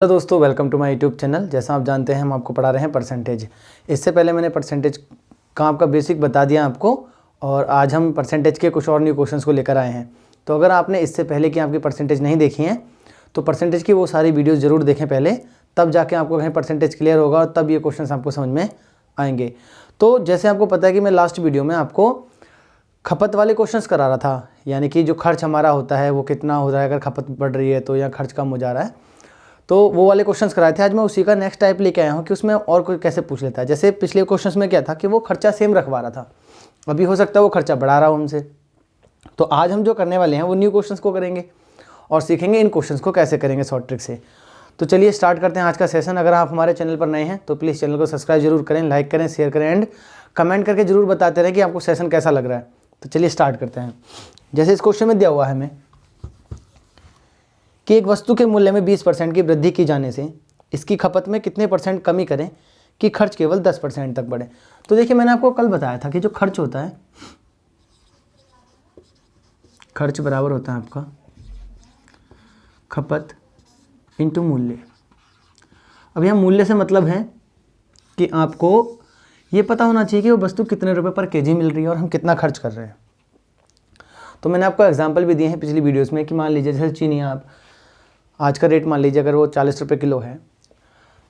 Hello दोस्तों, welcome to my YouTube channel. जैसा आप जानते हैं हम आपको पढ़ा रहे हैं परसेंटेज। इससे पहले मैंने परसेंटेज का आपका बेसिक बता दिया आपको, और आज हम परसेंटेज के कुछ और न्यू क्वेश्चंस को लेकर आए हैं। तो अगर आपने इससे पहले की आपकी परसेंटेज नहीं देखी है तो परसेंटेज की वो सारी वीडियोज़ ज़रूर देखें पहले, तब जाके आपको कहीं परसेंटेज क्लियर होगा और तब ये क्वेश्चन आपको समझ में आएंगे। तो जैसे आपको पता है कि मैं लास्ट वीडियो में आपको खपत वाले क्वेश्चंस करा रहा था, यानी कि जो खर्च हमारा होता है वो कितना हो रहा है अगर खपत बढ़ रही है तो, या खर्च कम हो जा रहा है, तो वो वाले क्वेश्चंस कराए थे। आज मैं उसी का नेक्स्ट टाइप लेके आया हूँ कि उसमें और कोई कैसे पूछ लेता है। जैसे पिछले क्वेश्चंस में क्या था कि वो खर्चा सेम रखवा रहा था, अभी हो सकता है वो खर्चा बढ़ा रहा हो हमसे। तो आज हम जो करने वाले हैं वो न्यू क्वेश्चंस को करेंगे और सीखेंगे इन क्वेश्चंस को कैसे करेंगे शॉर्ट ट्रिक से। तो चलिए स्टार्ट करते हैं आज का सेशन। अगर आप हमारे चैनल पर नए हैं तो प्लीज़ चैनल को सब्सक्राइब जरूर करें, लाइक करें, शेयर करें एंड कमेंट करके जरूर बताते रहें कि आपको सेशन कैसा लग रहा है। तो चलिए स्टार्ट करते हैं। जैसे इस क्वेश्चन में दिया हुआ है हमें कि एक वस्तु के मूल्य में 20% की वृद्धि की जाने से इसकी खपत में कितने % कमी करें कि खर्च केवल 10% तक बढ़े। तो देखिए, मैंने आपको कल बताया था कि जो खर्च होता है, खर्च बराबर होता है आपका खपत इंटू मूल्य। अब यहाँ मूल्य से मतलब है कि आपको ये पता होना चाहिए कि वो वस्तु कितने रुपए पर केजी मिल रही है और हम कितना खर्च कर रहे हैं। तो मैंने आपको एग्जांपल भी दिए हैं पिछली वीडियोस में कि मान लीजिए जैसे चीनी, आप आज का रेट मान लीजिए अगर वो 40 रुपये किलो है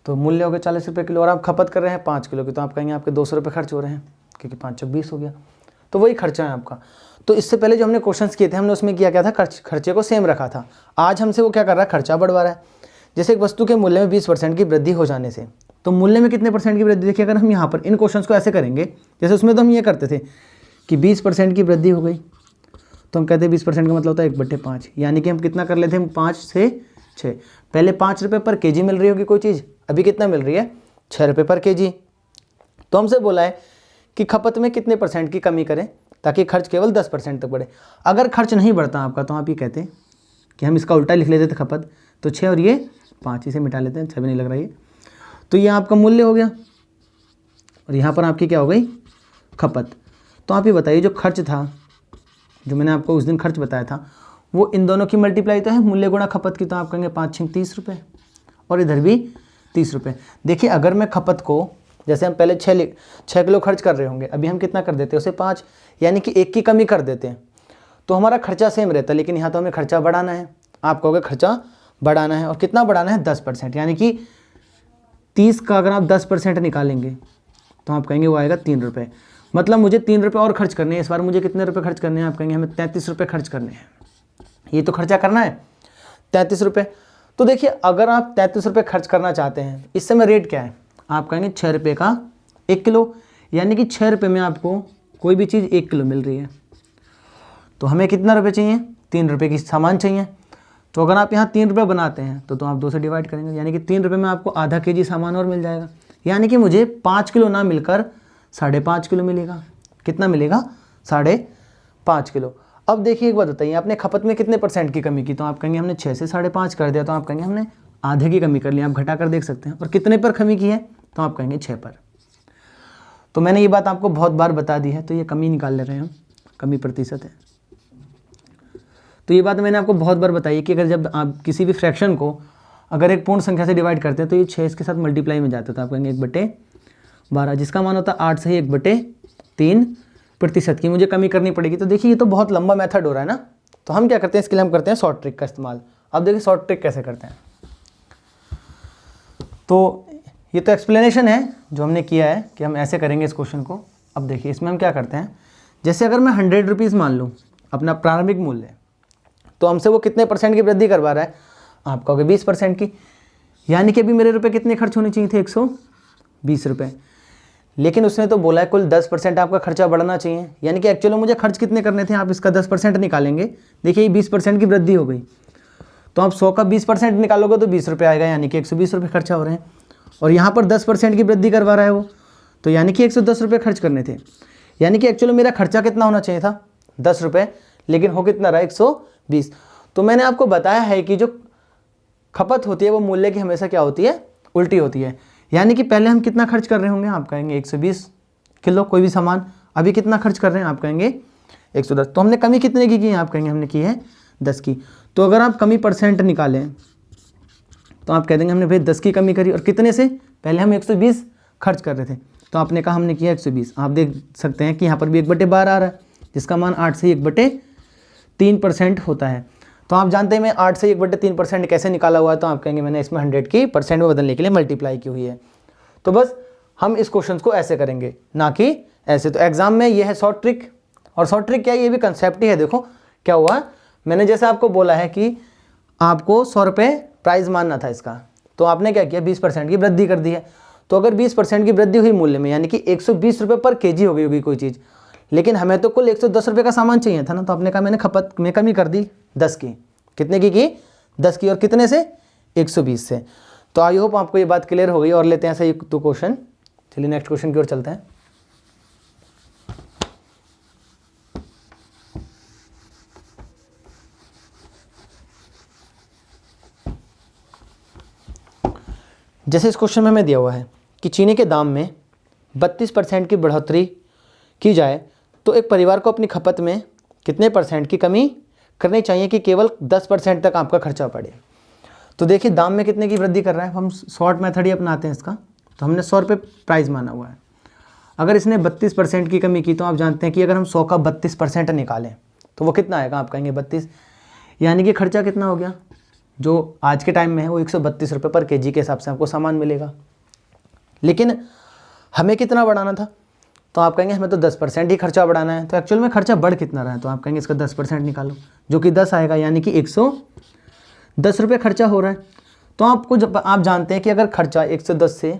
तो मूल्य हो गया 40 रुपये किलो, और आप खपत कर रहे हैं 5 किलो की, तो आप कहेंगे आपके 200 रुपये खर्च हो रहे हैं क्योंकि 5 चौक 20 हो गया। तो वही खर्चा है आपका। तो इससे पहले जो हमने क्वेश्चंस किए थे हमने उसमें किया क्या था, खर्चे को सेम रखा था। आज हमसे वो क्या कर रहा है, खर्चा बढ़वा रहा है। जैसे एक वस्तु के मूल्य में 20% की वृद्धि हो जाने से, तो मूल्य में कितने % की वृद्धि, देखिए अगर हम यहाँ पर इन क्वेश्चन को ऐसे करेंगे, जैसे उसमें तो हम ये करते थे कि 20% की वृद्धि हो गई तो हम कहते हैं 20% का मतलब होता है 1/5, यानी कि हम कितना कर लेते हैं, 5 से 6। पहले 5 रुपये पर केजी मिल रही होगी कोई चीज़, अभी कितना मिल रही है, 6 रुपये पर केजी। तो हमसे बोला है कि खपत में कितने % की कमी करें ताकि खर्च केवल 10% तक बढ़े। अगर खर्च नहीं बढ़ता आपका तो आप ये कहते हैं कि हम इसका उल्टा लिख लेते थे, खपत तो 6 और ये 5, इसे मिटा लेते हैं, 6 भी नहीं लग रहा है। तो ये आपका मूल्य हो गया और यहाँ पर आपकी क्या हो गई, खपत। तो आप ये बताइए जो खर्च था, जो मैंने आपको उस दिन खर्च बताया था, वो इन दोनों की मल्टीप्लाई तो है, मूल्य गुणा खपत की। तो आप कहेंगे 5 6 30 रुपये और इधर भी 30 रुपये। देखिए अगर मैं खपत को, जैसे हम पहले 6 किलो खर्च कर रहे होंगे, अभी हम कितना कर देते हैं उसे 5, यानी कि 1 की कमी कर देते हैं, तो हमारा खर्चा सेम रहता है। लेकिन यहाँ तो हमें खर्चा बढ़ाना है। आप कहोगे खर्चा बढ़ाना है, और कितना बढ़ाना है, 10%, यानी कि 30 का अगर आप 10% निकालेंगे तो आप कहेंगे वो आएगा 3 रुपये। मतलब मुझे 3 रुपये और खर्च करने हैं। इस बार मुझे कितने रुपये खर्च करने हैं, आप कहेंगे हमें 33 रुपये खर्च करने हैं। ये तो खर्चा करना है 33 रुपये। तो देखिए अगर आप 33 रुपये खर्च करना चाहते हैं, इस समय रेट क्या है, आप कहेंगे 6 रुपये का 1 किलो, यानी कि 6 रुपये में आपको कोई भी चीज़ 1 किलो मिल रही है। तो हमें कितना रुपये चाहिए, 3 रुपये की सामान चाहिए। तो अगर आप यहाँ 3 रुपये बनाते हैं तो आप 2 से डिवाइड करेंगे, यानी कि 3 रुपये में आपको आधा केजी सामान और मिल जाएगा, यानी कि मुझे 5 किलो ना मिलकर 5.5 किलो मिलेगा। कितना मिलेगा, 5.5 किलो। अब देखिए एक बात बताइए, आपने खपत में कितने % की कमी की, तो आप कहेंगे हमने 6 से 5.5 कर दिया, तो आप कहेंगे हमने आधे की कमी कर ली। आप घटा कर देख सकते हैं। और कितने पर कमी की है, तो आप कहेंगे 6 पर। तो मैंने ये बात आपको बहुत बार बता दी है, तो ये कमी निकाल ले रहे हैं हम, कमी प्रतिशत है। तो ये बात मैंने आपको बहुत बार बताई कि अगर जब आप किसी भी फ्रैक्शन को अगर एक पूर्ण संख्या से डिवाइड करते हैं तो ये 6 इसके साथ मल्टीप्लाई में जाता है, तो आप कहेंगे 1/12, जिसका मान होता है 8 से ही 1/3% की मुझे कमी करनी पड़ेगी। तो देखिए ये तो बहुत लंबा मेथड हो रहा है ना, तो हम क्या करते हैं, इसके लिए हम करते हैं शॉर्ट ट्रिक का इस्तेमाल। अब देखिए शॉर्ट ट्रिक कैसे करते हैं। तो ये तो एक्सप्लेनेशन है जो हमने किया है कि हम ऐसे करेंगे इस क्वेश्चन को। अब देखिए इसमें हम क्या करते हैं, जैसे अगर मैं 100 रुपीज़ मान लूँ अपना प्रारंभिक मूल्य, तो हमसे वो कितने % की वृद्धि करवा रहा है, आप कहोगे 20% की, यानी कि अभी मेरे रुपए कितने खर्च होने चाहिए थे, 120 रुपये। लेकिन उसने तो बोला है कुल 10% आपका खर्चा बढ़ना चाहिए, यानी कि एक्चुअली मुझे खर्च कितने करने थे, आप इसका 10% निकालेंगे। देखिए ये 20% की वृद्धि हो गई, तो आप 100 का 20% निकालोगे तो 20 रुपये आएगा, यानी कि 120 रुपये खर्चा हो रहे हैं। और यहाँ पर 10% की वृद्धि करवा रहा है वो, तो यानी कि 110 रुपये खर्च करने थे। यानी कि एक्चुअली मेरा खर्चा कितना होना चाहिए था, 10 रुपये, लेकिन हो कितना रहा, 120। तो मैंने आपको बताया है कि जो खपत होती है वो मूल्य की हमेशा क्या होती है, उल्टी होती है। यानी कि पहले हम कितना खर्च कर रहे होंगे, आप कहेंगे 120 किलो कोई भी सामान, अभी कितना खर्च कर रहे हैं, आप कहेंगे 110। तो हमने कमी कितने की है, आप कहेंगे हमने की है 10 की। तो अगर आप कमी % निकालें तो आप कह देंगे हमने भाई 10 की कमी करी, और कितने से, पहले हम 120 खर्च कर रहे थे, तो आपने कहा हमने किया 120। आप देख सकते हैं कि यहाँ पर भी 1/12 आ रहा है, जिसका मान 8 से 1/3% होता है। तो आप जानते हैं मैं 8 से 1/3% कैसे निकाला हुआ है, तो आप कहेंगे मैंने इसमें 100 की परसेंट में बदलने के लिए मल्टीप्लाई की हुई है। तो बस हम इस क्वेश्चन को ऐसे करेंगे, ना कि ऐसे। तो एग्जाम में ये है शॉर्ट ट्रिक, और शॉर्ट ट्रिक क्या है, ये भी कंसेप्ट ही है। देखो क्या हुआ, मैंने जैसे आपको बोला है कि आपको 100 रुपये प्राइस मानना था इसका, तो आपने क्या किया, 20% की वृद्धि कर दी है। तो अगर 20% की वृद्धि हुई मूल्य में, यानी कि 120 रुपये पर केजी हो गई होगी कोई चीज़, लेकिन हमें तो कुल 110 रुपये का सामान चाहिए था ना, तो आपने कहा मैंने खपत में कमी कर दी 10 की। कितने की 10 की, और कितने से, 120 से। तो आई होप आपको ये बात क्लियर हो गई। और लेते हैं सही तो क्वेश्चन। चलिए नेक्स्ट क्वेश्चन की ओर चलते हैं। जैसे इस क्वेश्चन में हमें दिया हुआ है कि चीनी के दाम में 32% की बढ़ोतरी की जाए तो एक परिवार को अपनी खपत में कितने % की कमी करनी चाहिए कि केवल 10% तक आपका खर्चा पड़े। तो देखिए दाम में कितने की वृद्धि कर रहा है, हम शॉर्ट मेथड ही अपनाते हैं इसका। तो हमने 100 रुपये प्राइस माना हुआ है, अगर इसने 32% की कमी की, तो आप जानते हैं कि अगर हम 100 का 32% निकालें तो वो कितना आएगा, आप कहेंगे 32, यानी कि खर्चा कितना हो गया, जो आज के टाइम में है वो 132 रुपये पर केजी के हिसाब से आपको सामान मिलेगा। लेकिन हमें कितना बढ़ाना था, तो आप कहेंगे हमें तो 10% ही खर्चा बढ़ाना है। तो एक्चुअल में खर्चा बढ़ कितना रहा है, तो आप कहेंगे इसका 10% निकालो, जो कि 10 आएगा, यानी कि 110 रुपये खर्चा हो रहा है। तो आपको जब आप जानते हैं कि अगर खर्चा 110 से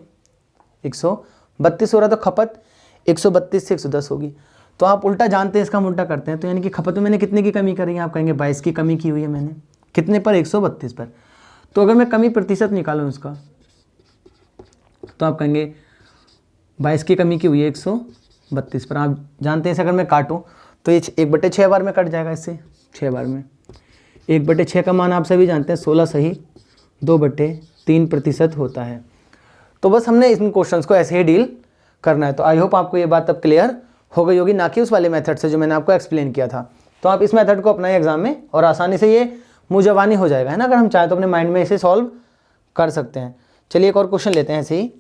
132 हो रहा है, तो खपत 132 से 110 होगी। तो आप उल्टा जानते हैं, इसका हम उल्टा करते हैं। तो यानी कि खपत में मैंने कितने की कमी करी है, आप कहेंगे 22 की कमी की हुई है मैंने, कितने पर, 132 पर। तो अगर मैं कमी प्रतिशत निकालूँ इसका, तो आप कहेंगे 22 की कमी की हुई है 132 पर। आप जानते हैं इसे अगर मैं काटूँ तो ये 1/6 बार में कट जाएगा, इससे 6 बार में। 1/6 का मान आप सभी जानते हैं 16 सही 2/3% होता है। तो बस हमने इन क्वेश्चंस को ऐसे ही डील करना है। तो आई होप आपको ये बात अब क्लियर हो गई होगी, ना कि उस वाले मेथड से जो मैंने आपको एक्सप्लेन किया था। तो आप इस मेथड को अपनाएं एग्जाम में, और आसानी से ये मुँह जबानी हो जाएगा, है ना। अगर हम चाहें तो अपने माइंड में इसे सॉल्व कर सकते हैं। चलिए एक और क्वेश्चन लेते हैं ऐसे ही।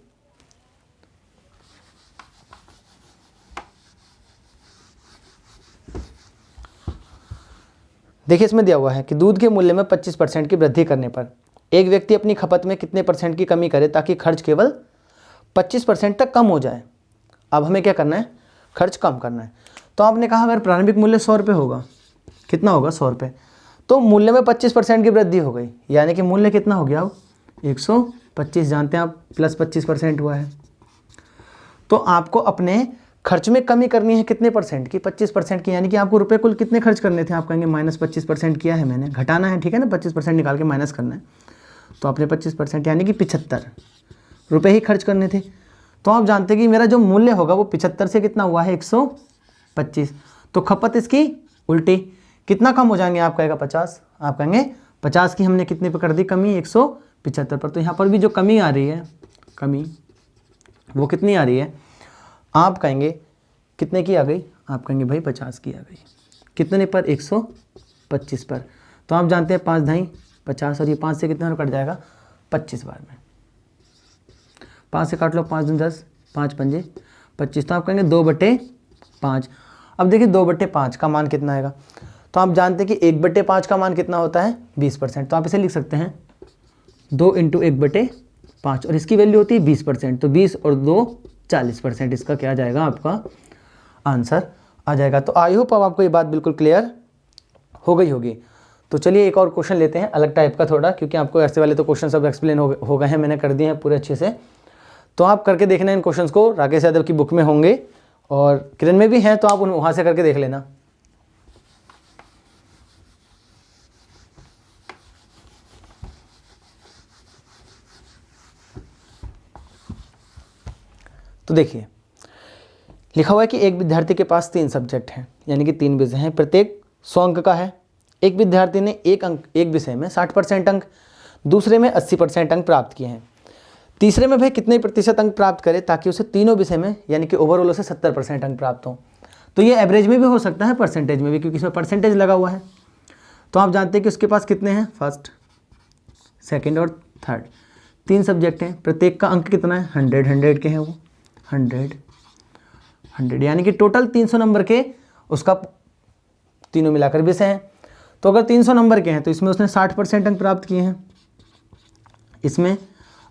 देखिए इसमें दिया हुआ है कि दूध के मूल्य में 25% की वृद्धि करने पर एक व्यक्ति अपनी खपत में कितने % की कमी करे ताकि खर्च केवल 25% तक कम हो जाए। अब हमें क्या करना है, खर्च कम करना है। तो आपने कहा अगर प्रारंभिक मूल्य 100 रुपये होगा, कितना होगा 100 रुपये, तो मूल्य में 25% की वृद्धि हो गई, यानी कि मूल्य कितना हो गया अब 125, जानते हैं आप, प्लस 25% हुआ है। तो आपको अपने खर्च में कमी करनी है कितने % की, 25% की, यानी कि आपको रुपए कुल कितने खर्च करने थे, आप कहेंगे माइनस 25% किया है मैंने, घटाना है, ठीक है ना, 25% निकाल के माइनस करना है। तो आपने 25% यानी कि 75 रुपये ही खर्च करने थे। तो आप जानते हैं कि मेरा जो मूल्य होगा वो 75 से कितना हुआ है 125। तो खपत इसकी उल्टी, कितना कम हो जाएंगे, आप कहेगा 50, आप कहेंगे 50 की हमने कितने पर कर दी कमी, 175 पर। तो यहाँ पर भी जो कमी आ रही है, कमी वो कितनी आ रही है, आप कहेंगे कितने की आ गई, आप कहेंगे भाई 50 की आ गई, कितने पर, 125 पर। तो आप जानते हैं 5 ढाई 50, और ये 5 से कितने कट जाएगा 25 बार में, 5 से काट लो, 5 दूनी 10, 5 पंजे 25। तो आप कहेंगे 2/5। अब देखिए 2/5 का मान कितना आएगा, तो आप जानते हैं कि 1/5 का मान कितना होता है 20%। तो आप इसे लिख सकते हैं 2 × 1/5, और इसकी वैल्यू होती है 20%। तो 20 और 2 40%, इसका क्या आ जाएगा, आपका आंसर आ जाएगा। तो आई होप अब आपको ये बात बिल्कुल क्लियर हो गई होगी। तो चलिए एक और क्वेश्चन लेते हैं, अलग टाइप का थोड़ा, क्योंकि आपको ऐसे वाले तो क्वेश्चन सब एक्सप्लेन हो गए हैं, मैंने कर दिए हैं पूरे अच्छे से। तो आप करके देखना इन क्वेश्चंस को, राकेश यादव की बुक में होंगे और किरण में भी हैं, तो आप वहाँ से करके देख लेना। तो देखिए लिखा हुआ है कि एक विद्यार्थी के पास 3 सब्जेक्ट हैं, यानी कि 3 विषय हैं, प्रत्येक 100 अंक का है। एक विद्यार्थी ने एक विषय में 60% अंक, दूसरे में 80% अंक प्राप्त किए हैं। तीसरे में भाई कितने प्रतिशत अंक प्राप्त करे ताकि उसे तीनों विषय में, यानी कि ओवरऑल उसे 70% अंक प्राप्त हो। तो ये एवरेज में भी हो सकता है, परसेंटेज में भी, क्योंकि इसमें परसेंटेज लगा हुआ है। तो आप जानते हैं कि उसके पास कितने हैं, फर्स्ट, सेकेंड और थर्ड। 3 सब्जेक्ट हैं, प्रत्येक का अंक कितना है 100 100 के हैं वो 100 100, यानी कि टोटल 300 नंबर के उसका तीनों मिलाकर विषय हैं। तो अगर 300 नंबर के हैं तो इसमें उसने 60% अंक प्राप्त किए हैं, इसमें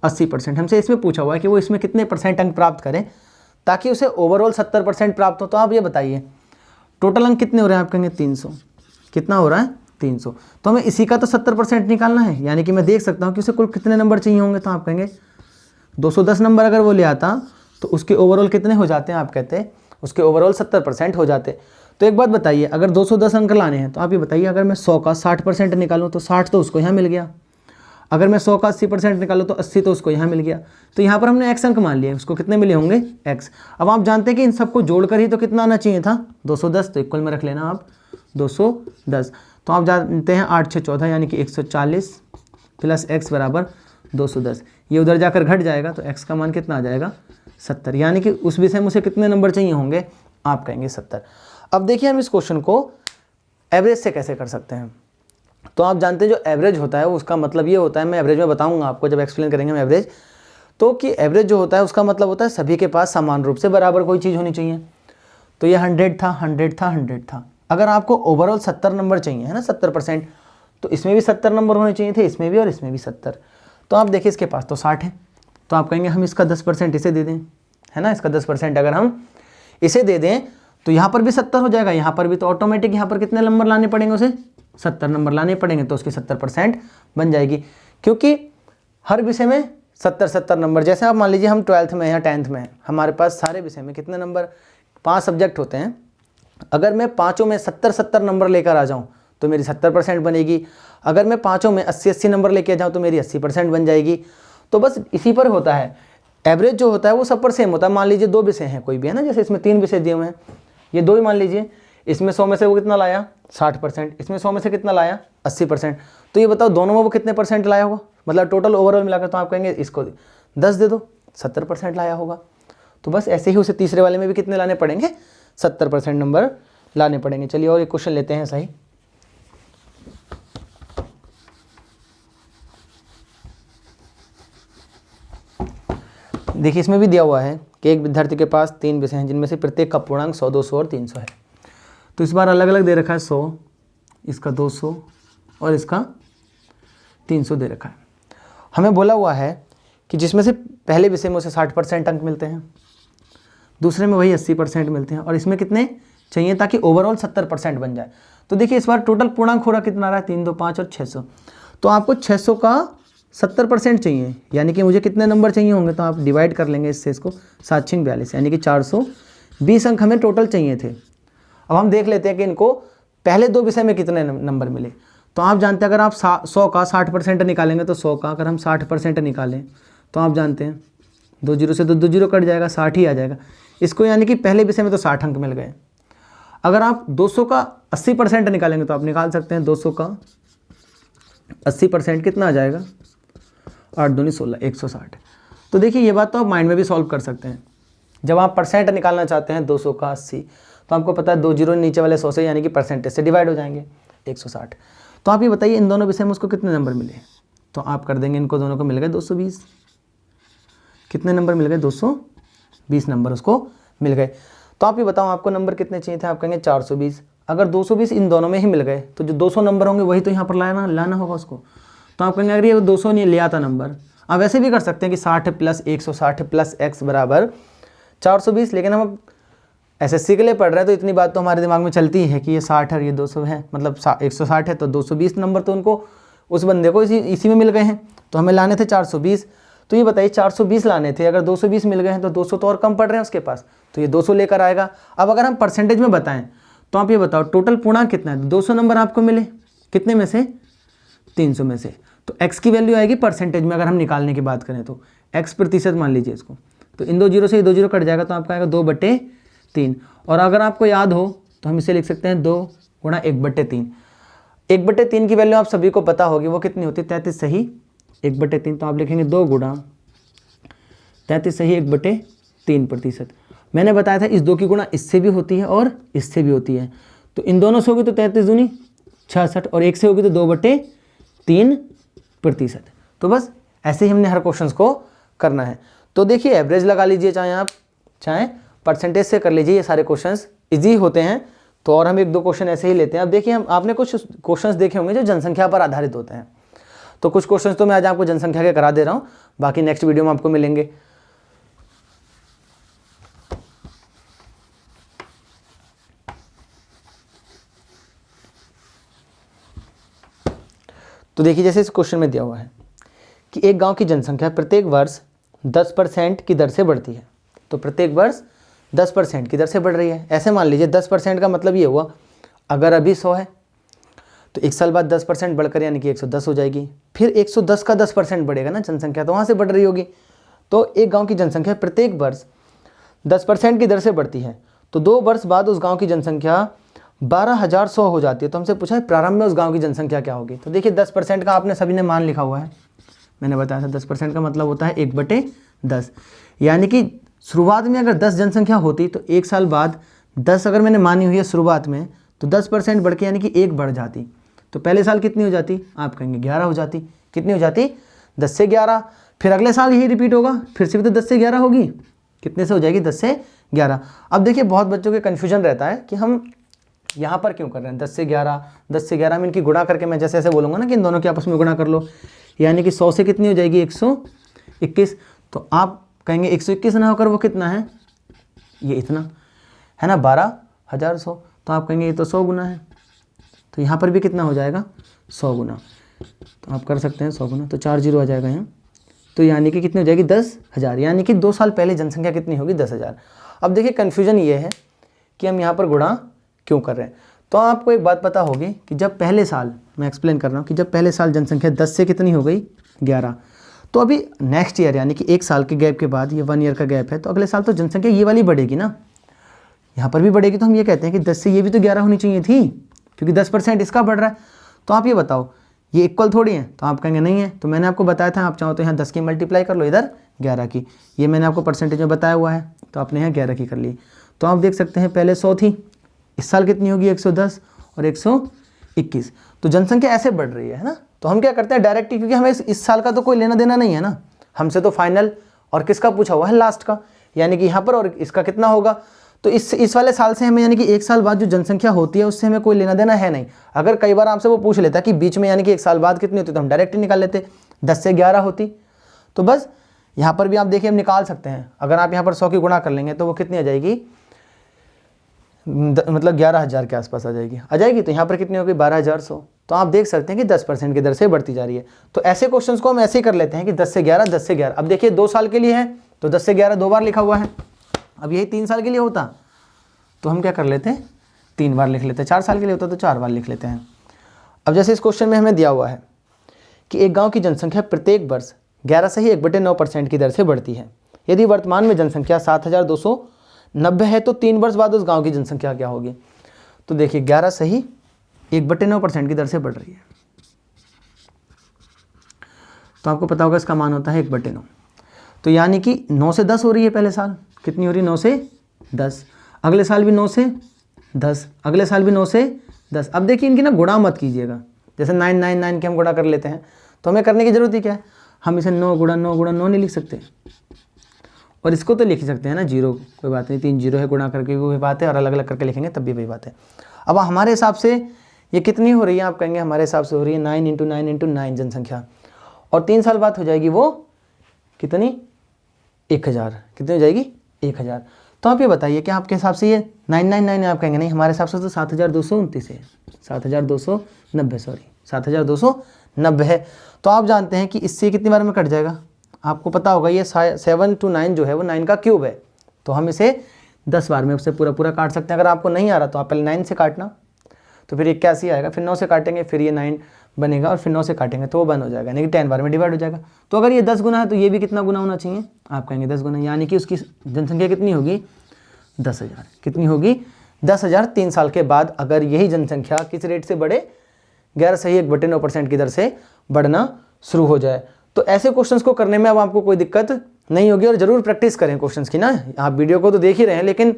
80%। हमसे इसमें पूछा हुआ है कि वो इसमें कितने % अंक प्राप्त करें ताकि उसे ओवरऑल 70% प्राप्त हो। तो आप ये बताइए टोटल अंक कितने हो रहे हैं, आप कहेंगे 300। कितना हो रहा है 300, तो हमें इसी का तो 70% निकालना है, यानी कि मैं देख सकता हूँ कि उसे कुल कितने नंबर चाहिए होंगे। तो आप कहेंगे 210 नंबर अगर वो ले आता तो उसके ओवरऑल कितने हो जाते हैं, आप कहते हैं उसके ओवरऑल 70% हो जाते। तो एक बात बताइए, अगर 210 अंक लाने हैं तो आप ये बताइए अगर मैं 100 का 60% निकालूँ तो 60 तो उसको यहाँ मिल गया, अगर मैं 100 का 80% निकालूँ तो 80 तो उसको यहाँ मिल गया। तो यहाँ पर हमने x अंक मान लिया, उसको कितने मिले होंगे x। अब आप जानते हैं कि इन सबको जोड़कर ही तो कितना आना चाहिए था 210, तो इक्वल में रख लेना आप 210। तो आप जानते हैं 8 6 14 यानी कि 140 प्लस x बराबर 210। ये उधर जाकर घट जाएगा तो x का मान कितना आ जाएगा 70, यानी कि उस विषय में उसे कितने नंबर चाहिए होंगे, आप कहेंगे 70। अब देखिए हम इस क्वेश्चन को एवरेज से कैसे कर सकते हैं। तो आप जानते हैं जो एवरेज होता है उसका मतलब ये होता है, मैं एवरेज में बताऊंगा आपको जब एक्सप्लेन करेंगे हम एवरेज, तो कि एवरेज जो होता है उसका मतलब होता है सभी के पास समान रूप से बराबर कोई चीज़ होनी चाहिए। तो ये 100 था 100 था 100 था, अगर आपको ओवरऑल 70 नंबर चाहिए है ना 70%, तो इसमें भी 70 नंबर होने चाहिए थे, इसमें भी और इसमें भी 70। तो आप देखिए इसके पास तो 60 है, तो आप कहेंगे हम इसका 10% इसे दे दें, है ना, इसका 10% अगर हम इसे दे दें तो यहाँ पर भी 70 हो जाएगा, यहाँ पर भी, तो ऑटोमेटिक यहाँ पर कितने नंबर लाने पड़ेंगे उसे 70 नंबर लाने पड़ेंगे, तो उसकी 70% बन जाएगी। क्योंकि हर विषय में 70 नंबर, जैसे आप मान लीजिए हम 12th में या 10th में हैं, हमारे पास सारे विषय में कितने नंबर 5 सब्जेक्ट होते हैं, अगर मैं पाँचों में 70 नंबर लेकर आ जाऊँ तो मेरी 70% बनेगी, अगर मैं पाँचों में 80 नंबर लेके आ जाऊँ तो मेरी 80% बन जाएगी। तो बस इसी पर होता है, एवरेज जो होता है वो सब पर सेम होता है। मान लीजिए 2 विषय हैं कोई भी, है ना, जैसे इसमें 3 विषय दिए हुए हैं, ये 2 ही मान लीजिए, इसमें 100 में से वो कितना लाया 60%, इसमें 100 में से कितना लाया 80%, तो ये बताओ दोनों में वो कितने % लाया होगा, मतलब टोटल ओवरऑल मिलाकर। तो आप कहेंगे इसको 10 दे दो, 70% लाया होगा। तो बस ऐसे ही उसे तीसरे वाले में भी कितने लाने पड़ेंगे 70% नंबर लाने पड़ेंगे। चलिए और एक क्वेश्चन लेते हैं सही। देखिए इसमें भी दिया हुआ है कि एक विद्यार्थी के पास 3 विषय हैं जिनमें से प्रत्येक का पूर्णांक 100 200 और 300 है। तो इस बार अलग अलग दे रखा है 100, इसका 200 और इसका 300 दे रखा है। हमें बोला हुआ है कि जिसमें से पहले विषय में उसे 60% अंक मिलते हैं, दूसरे में वही 80% मिलते हैं, और इसमें कितने चाहिए ताकि ओवरऑल 70% बन जाए। तो देखिए इस बार टोटल पूर्णांक हो रहा कितना रहा है 3 2 5 और 600। तो आपको 600 का 70% चाहिए, यानी कि मुझे कितने नंबर चाहिए होंगे, तो आप डिवाइड कर लेंगे इससे इसको 7 6 42, यानी कि 420 अंक हमें टोटल चाहिए थे। अब हम देख लेते हैं कि इनको पहले 2 विषय में कितने नंबर मिले। तो आप जानते हैं अगर आप 100 का 60% निकालेंगे तो 100 का अगर हम 60% निकालें तो आप जानते हैं 2 0 से 2 0 कट जाएगा, 60 ही आ जाएगा इसको, यानी कि पहले विषय में तो 60 अंक मिल गए। अगर आप 200 का 80% निकालेंगे तो आप निकाल सकते हैं 200 का 80% कितना आ जाएगा 8 दूनी 16 160। तो देखिए ये बात तो आप माइंड में भी सॉल्व कर सकते हैं। जब आप परसेंट निकालना चाहते हैं 200 का 80, तो आपको पता है 2 जीरो नीचे वाले 100 से, यानी कि परसेंटेज से डिवाइड हो जाएंगे 160। तो आप ये बताइए इन दोनों विषय में उसको कितने नंबर मिले। तो आप कर देंगे इनको दोनों को मिल गए 220। कितने नंबर मिल गए 220 नंबर उसको मिल गए। तो आप ये बताओ आपको नंबर कितने चाहिए थे, आप कहेंगे 420। अगर 220 इन दोनों में ही मिल गए तो जो 200 नंबर होंगे वही तो यहाँ पर लाना होगा उसको। तो आप कहेंगे अगर ये 200 नहीं ले आता नंबर, आप वैसे भी कर सकते हैं कि 60 प्लस 160 प्लस x बराबर 420। लेकिन हम अब एसएससी के लिए पढ़ रहे हैं तो इतनी बात तो हमारे दिमाग में चलती है कि ये 60 है और ये 200 है, मतलब 160 है तो 220 नंबर तो उनको उस बंदे को इसी में मिल गए हैं। तो हमें लाने थे 420। तो ये बताइए 420 लाने थे, अगर 220 मिल गए हैं तो 200 तो और कम पड़ रहे हैं उसके पास, तो ये 200 लेकर आएगा। अब अगर हम परसेंटेज में बताएं तो आप ये बताओ टोटल पूर्णांक कितना है, 200 नंबर आपको मिले कितने में से 300 में से। तो x की वैल्यू आएगी परसेंटेज में, अगर हम निकालने की बात करें तो x प्रतिशत मान लीजिए इसको। तो इन 2 जीरो से 2 जीरो कट जाएगा तो आपका आएगा 2/3। और अगर आपको याद हो तो हम इसे लिख सकते हैं 2 गुणा 1/3। 1/3 की वैल्यू आप सभी को पता होगी, वो कितनी होती है 33 सही 1/3। तो आप लिखेंगे 2 गुणा 33 सही 1/3%। मैंने बताया था इस 2 की गुणा इससे भी होती है और इससे भी होती है। तो इन दोनों से होगी तो 33 दूनी 66 और 1 से होगी तो 2/3%। तो बस ऐसे ही हमने हर क्वेश्चन को करना है। तो देखिए एवरेज लगा लीजिए, चाहे आप चाहे परसेंटेज से कर लीजिए, ये सारे क्वेश्चंस इजी होते हैं। तो और हम 1-2 क्वेश्चन ऐसे ही लेते हैं। अब देखिए आपने कुछ क्वेश्चंस देखे होंगे जो जनसंख्या पर आधारित होते हैं, तो कुछ क्वेश्चंस तो मैं आज आपको जनसंख्या के करा दे रहा हूँ, बाकी नेक्स्ट वीडियो में आपको मिलेंगे। तो देखिए जैसे इस क्वेश्चन में दिया हुआ है कि एक गांव की जनसंख्या प्रत्येक वर्ष 10% की दर से बढ़ती है। तो प्रत्येक वर्ष 10% की दर से बढ़ रही है। ऐसे मान लीजिए 10% का मतलब ये हुआ, अगर अभी 100 है तो 1 साल बाद 10% बढ़कर यानी कि 110 हो जाएगी। फिर 110 का 10% बढ़ेगा ना जनसंख्या, तो वहाँ से बढ़ रही होगी। तो एक गाँव की जनसंख्या प्रत्येक वर्ष 10% की दर से बढ़ती है। तो 2 वर्ष बाद उस गाँव की जनसंख्या 12,100 हो जाती है। तो हमसे पूछा है प्रारंभ में उस गांव की जनसंख्या क्या होगी। तो देखिए 10% का आपने सभी ने मान लिखा हुआ है, मैंने बताया था 10% का मतलब होता है 1/10, यानी कि शुरुआत में अगर 10 जनसंख्या होती तो 1 साल बाद 10 अगर मैंने मानी हुई है शुरुआत में, तो 10% बढ़ के यानी कि 1 बढ़ जाती। तो पहले साल कितनी हो जाती, आप कहेंगे 11 हो जाती। कितनी हो जाती, 10 से 11। फिर अगले साल यही रिपीट होगा, फिर से भी तो 10 से 11 होगी। कितने से हो जाएगी, 10 से 11। अब देखिए बहुत बच्चों के कन्फ्यूजन रहता है कि हम यहाँ पर क्यों कर रहे हैं 10 से 11। 10 से 11 में इनकी गुणा करके मैं जैसे ऐसे बोलूँगा ना कि इन दोनों के आपस में गुणा कर लो, यानी कि 100 से कितनी हो जाएगी, 121। तो आप कहेंगे 121 ना होकर वो कितना है, ये इतना है ना, 12,100। तो आप कहेंगे ये तो 100 गुना है। तो यहाँ पर भी कितना हो जाएगा, 100 गुना। तो आप कर सकते हैं 100 गुना, तो 4 जीरो आ जाएगा यहाँ। तो यानी कि कितनी हो जाएगी, 10,000। यानी कि 2 साल पहले जनसंख्या कितनी होगी, 10,000। अब देखिए कन्फ्यूजन ये है कि हम यहाँ पर गुणा क्यों कर रहे हैं। तो आपको एक बात पता होगी कि जब पहले साल, मैं एक्सप्लेन कर रहा हूँ कि जब पहले साल जनसंख्या 10 से कितनी हो गई, 11, तो अभी नेक्स्ट ईयर यानी कि 1 साल के गैप के बाद, ये 1 ईयर का गैप है, तो अगले साल तो जनसंख्या ये वाली बढ़ेगी ना, यहाँ पर भी बढ़ेगी। तो हम ये कहते हैं कि 10 से ये भी तो 11 होनी चाहिए थी, क्योंकि 10% इसका बढ़ रहा है। तो आप ये बताओ ये इक्वल थोड़ी है, तो आप कहेंगे नहीं है। तो मैंने आपको बताया था, आप चाहो तो यहाँ 10 की मल्टीप्लाई कर लो, इधर 11 की, ये मैंने आपको परसेंटेज में बताया हुआ है, तो आपने यहाँ 11 की कर ली। तो आप देख सकते हैं पहले 100 थी, इस साल कितनी होगी, 110 और 121। तो जनसंख्या ऐसे बढ़ रही है ना। तो हम क्या करते हैं डायरेक्ट, क्योंकि हमें इस साल का तो कोई लेना देना नहीं है ना, हमसे तो फाइनल और किसका पूछा हुआ है, लास्ट का, यानी कि यहाँ पर, और इसका कितना होगा। तो इस वाले साल से हमें, यानी कि 1 साल बाद जो जनसंख्या होती है उससे हमें कोई लेना देना है नहीं। अगर कई बार आपसे वो पूछ लेता कि बीच में यानी कि 1 साल बाद कितनी होती, तो हम डायरेक्ट ही निकाल लेते, 10 से 11 होती। तो बस यहाँ पर भी आप देखिए हम निकाल सकते हैं। अगर आप यहाँ पर 100 की गुणा कर लेंगे तो वो कितनी आ जाएगी, मतलब 11,000 के आसपास आ जाएगी। तो यहाँ पर कितनी होगी, 12,100। तो आप देख सकते हैं कि 10% की दर से बढ़ती जा रही है। तो ऐसे क्वेश्चंस को हम ऐसे ही कर लेते हैं कि 10 से 11, 10 से 11। अब देखिए 2 साल के लिए है तो 10 से 11 2 बार लिखा हुआ है। अब यही 3 साल के लिए होता तो हम क्या कर लेते हैं, 3 बार लिख लेते हैं। 4 साल के लिए होता तो 4 बार लिख लेते हैं। अब जैसे इस क्वेश्चन में हमें दिया हुआ है कि एक गाँव की जनसंख्या प्रत्येक वर्ष 11 से ही 1/9% की दर से बढ़ती है। यदि वर्तमान में जनसंख्या 7,290 है तो 3 वर्ष बाद उस गांव की जनसंख्या क्या होगी। तो देखिए 11 से ही 1/9% की दर से बढ़ रही है। तो आपको पता होगा इसका मान होता है 1/9। तो यानी कि 9 से 10 हो रही है पहले साल, कितनी हो रही है, 9 से 10। अगले साल भी 9 से 10, अगले साल भी 9 से 10। अब देखिए इनकी ना गुणा मत कीजिएगा, जैसे 999 के हम गुणा कर लेते हैं। तो हमें करने की जरूरत ही क्या है, हम इसे 9 गुणा 9 गुणा 9 नहीं लिख सकते, और इसको तो लिख ही सकते हैं ना, 0, कोई बात नहीं, 3 जीरो है, गुणा करके भी वही बात है, और अलग अलग करके लिखेंगे तब भी वही बात है। अब हमारे हिसाब से ये कितनी हो रही है, आप कहेंगे हमारे हिसाब से हो रही है 9 × 9 × 9 जनसंख्या, और 3 साल बाद हो जाएगी वो कितनी, 1000। कितनी हो जाएगी, 1000। तो आप ये बताइए कि आपके हिसाब से ये 999 है, आप कहेंगे नहीं हमारे हिसाब से तो 7,229 है, 7,290, सॉरी 7,290 है। तो आप जानते हैं कि इससे कितनी बार में कट जाएगा, आपको पता होगा ये 7 to 9 जो है वो 9 का क्यूब है। तो हम इसे 10 बार में उससे पूरा काट सकते हैं। अगर आपको नहीं आ रहा तो आप पहले 9 से काटना, तो फिर 81 आएगा, फिर 9 से काटेंगे, फिर ये 9 बनेगा, और फिर 9 से काटेंगे तो वो 1 हो जाएगा, यानी कि 10 बार में डिवाइड हो जाएगा। तो अगर ये 10 गुना है तो ये भी कितना गुना होना चाहिए, आप कहेंगे 10 गुना, यानी कि उसकी जनसंख्या कितनी होगी, 10,000। कितनी होगी, 10,000। 3 साल के बाद अगर यही जनसंख्या किस रेट से बढ़े, 11 से ही 1/9% की दर से बढ़ना शुरू हो जाए। तो ऐसे क्वेश्चंस को करने में अब आपको कोई दिक्कत नहीं होगी, और ज़रूर प्रैक्टिस करें क्वेश्चंस की ना। आप वीडियो को तो देख ही रहे हैं, लेकिन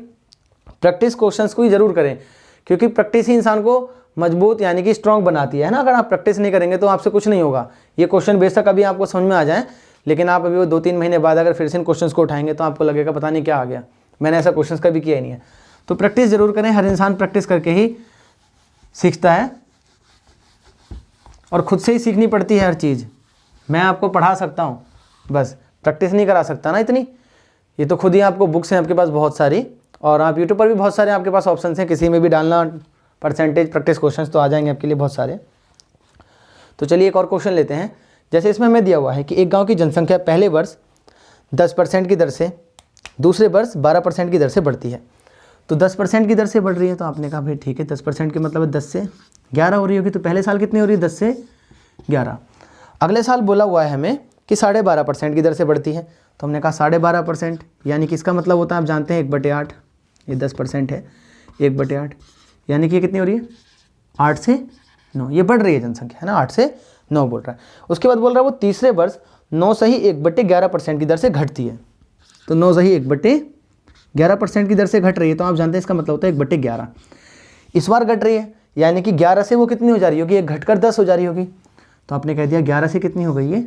प्रैक्टिस क्वेश्चंस को ही ज़रूर करें, क्योंकि प्रैक्टिस ही इंसान को मजबूत यानी कि स्ट्रॉन्ग बनाती है ना। अगर आप प्रैक्टिस नहीं करेंगे तो आपसे कुछ नहीं होगा। ये क्वेश्चन बेशक अभी आपको समझ में आ जाए, लेकिन आप अभी वो 2-3 महीने बाद अगर फिर से इन क्वेश्चंस को उठाएंगे तो आपको लगेगा पता नहीं क्या आ गया, मैंने ऐसा क्वेश्चंस कभी किया ही नहीं है। तो प्रैक्टिस जरूर करें, हर इंसान प्रैक्टिस करके ही सीखता है और खुद से ही सीखनी पड़ती है हर चीज़। मैं आपको पढ़ा सकता हूँ, बस प्रैक्टिस नहीं करा सकता ना इतनी। ये तो खुद ही आपको बुक्स हैं आपके पास बहुत सारी, और आप यूट्यूब पर भी बहुत सारे आपके पास ऑप्शन हैं, किसी में भी डालना परसेंटेज प्रैक्टिस क्वेश्चंस तो आ जाएंगे आपके लिए बहुत सारे। तो चलिए एक और क्वेश्चन लेते हैं। जैसे इसमें हमें दिया हुआ है कि एक गांव की जनसंख्या पहले वर्ष 10% की दर से दूसरे वर्ष 12% की दर से बढ़ती है। तो 10% की दर से बढ़ रही है, तो आपने कहा भाई ठीक है 10% की मतलब है 10 से 11 हो रही होगी। तो पहले साल कितनी हो रही है? 10 से 11। अगले साल बोला हुआ है हमें कि 12.5% की दर से बढ़ती है। तो हमने कहा 12.5%, यानी कि इसका मतलब होता है आप जानते हैं 1/8, ये 10% है, 1/8 यानी कि कितनी हो रही है? 8 से 9। ये बढ़ रही है जनसंख्या, है ना, 8 से 9 बोल रहा है। उसके बाद बोल रहा है वो तीसरे वर्ष 9 सही 1/11% की दर से घटती है। तो 9 सही 1/11% की दर से घट रही है, तो आप जानते हैं इसका मतलब होता है 1/11। इस बार घट रही है, यानी कि 11 से वो कितनी हो जा रही होगी? एक घटकर 10 हो जा रही होगी। तो आपने कह दिया 11 से कितनी हो गई? ये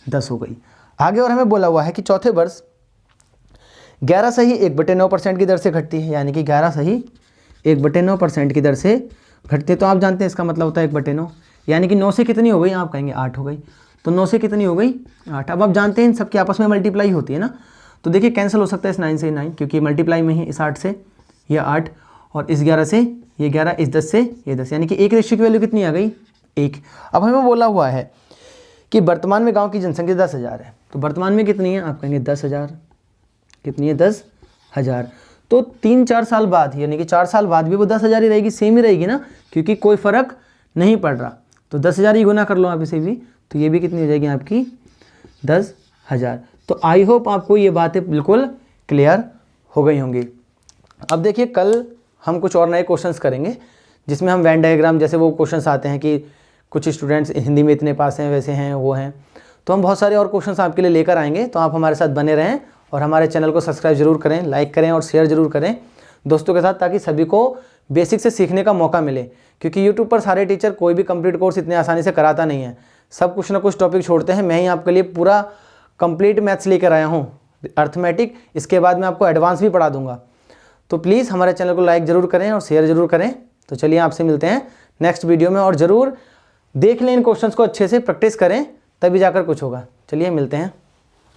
10 हो गई। आगे और हमें बोला हुआ है कि चौथे वर्ष 11 सही 1/9% की दर से घटती है, यानी कि 11 सही 1/9% की दर से घटती है। तो आप जानते हैं इसका मतलब होता है 1/9, यानी कि 9 से कितनी हो गई? आप कहेंगे 8 हो गई। तो 9 से कितनी हो गई? 8। अब आप जानते हैं इन सबकी आपस में मल्टीप्लाई होती है ना, तो देखिए कैंसिल हो सकता है इस 9 से 9, क्योंकि मल्टीप्लाई में ही इस 8 से ये 8 और इस 11 से ये 11, इस 10 से ये 10, यानी कि 1 रेशियो की वैल्यू कितनी आ गई? 1। अब हमें बोला हुआ है कि वर्तमान में गांव की जनसंख्या 10,000 है। तो वर्तमान में कितनी है? आप कहेंगे 10,000। कितनी है? 10,000। तो 3-4 साल बाद, यानी कि 4 साल बाद भी वो 10,000 ही रहेगी, सेम ही रहेगी ना, क्योंकि कोई फ़र्क नहीं पड़ रहा। तो 10,000 ही गुना कर लो आप इसे भी, तो ये भी कितनी हो जाएगी आपकी? 10,000। तो आई होप आपको ये बातें बिल्कुल क्लियर हो गई होंगी। अब देखिए कल हम कुछ और नए क्वेश्चंस करेंगे, जिसमें हम वेन डायग्राम, जैसे वो क्वेश्चंस आते हैं कि कुछ स्टूडेंट्स हिंदी में इतने पास हैं, वैसे हैं, वो हैं, तो हम बहुत सारे और क्वेश्चंस आपके लिए लेकर आएंगे। तो आप हमारे साथ बने रहें और हमारे चैनल को सब्सक्राइब जरूर करें, लाइक करें और शेयर जरूर करें दोस्तों के साथ, ताकि सभी को बेसिक से सीखने का मौका मिले। क्योंकि यूट्यूब पर सारे टीचर कोई भी कंप्लीट कोर्स इतने आसानी से कराता नहीं है, सब कुछ ना कुछ टॉपिक छोड़ते हैं। मैं ही आपके लिए पूरा कंप्लीट मैथ्स लेकर आया हूँ, अर्थमेटिक, इसके बाद मैं आपको एडवांस भी पढ़ा दूंगा। तो प्लीज़ हमारे चैनल को लाइक ज़रूर करें और शेयर ज़रूर करें। तो चलिए आपसे मिलते हैं नेक्स्ट वीडियो में, और ज़रूर देख लें इन क्वेश्चंस को अच्छे से, प्रैक्टिस करें, तभी जाकर कुछ होगा। चलिए मिलते हैं।